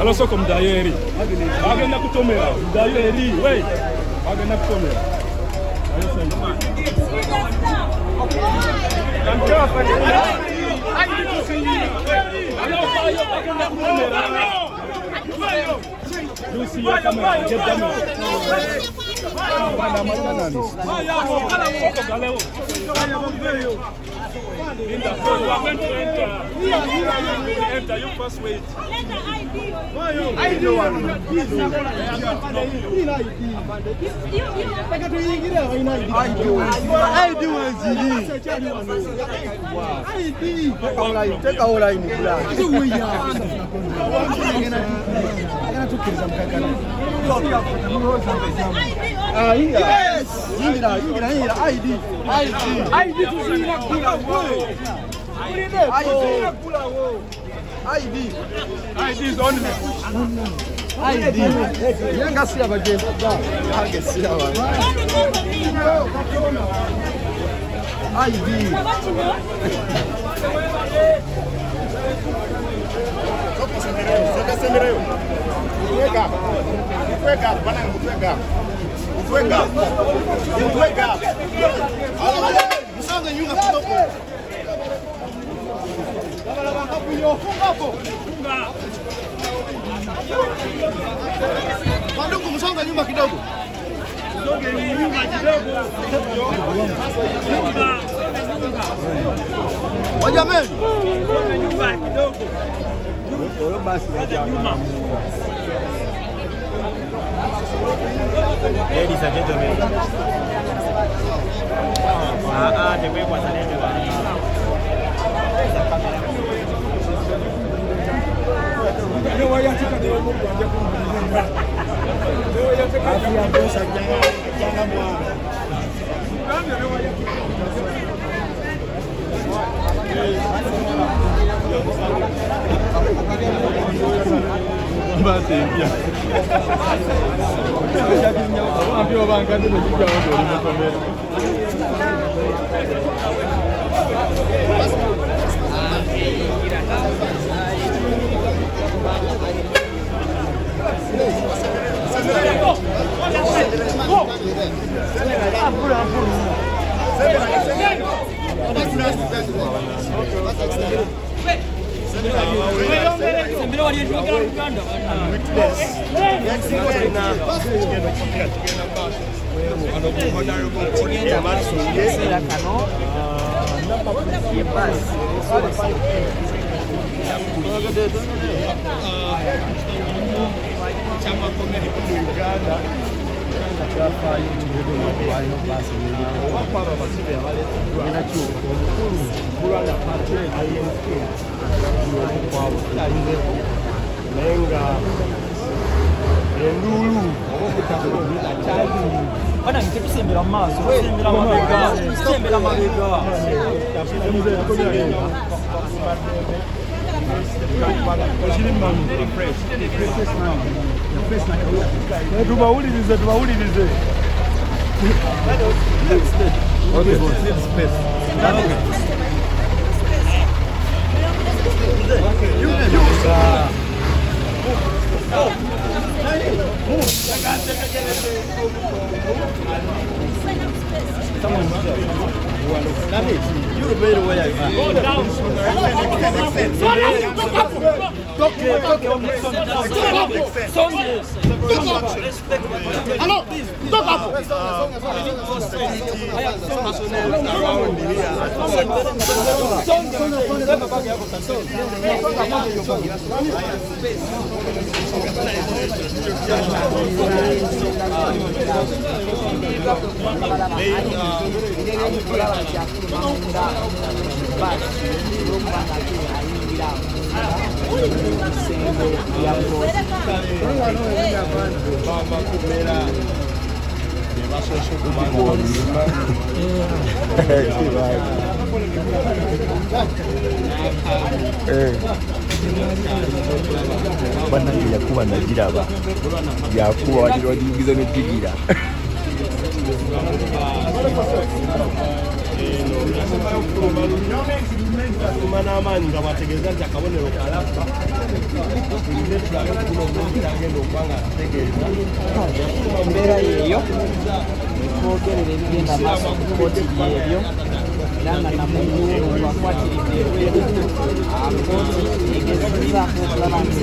Alors ça comme d'ailleurs, agenda kutomera, d'ailleurs, oui, agenda kutomera. Enter, you first wait. ID is on me. ID. Yanga si abagenda. Yanga si abagenda. ID. Soka semero. Kuweka bana kuweka. Kuweka. Msanga nyuma kidogo. Bandugu msonga nyuma kidogo. Wajameni. Nyuma kidogo. Basi nyuma. Ladies and gentlemen. The way was Bana yakuba nagiraba yakuba wagigize n'edigira n'amaanyi nga bategeeza nti akabonero kalapa agenda okubanga ategeeza embeera yeeyo twogerera ebigenda maaso ku kooti yeebyo era nga namuntu akwatiridde ebweru kooti egezezaako okulaba nti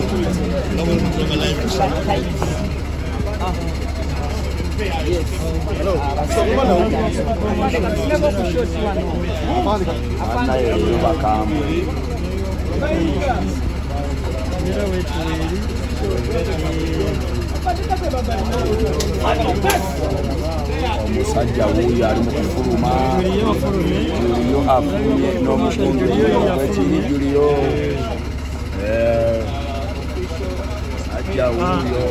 omusajja wuuyo ali mu kufuluma Juliyo afulumye n'omukungu Juliyo ajja wuuyo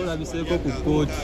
Olabiseko ku kooti.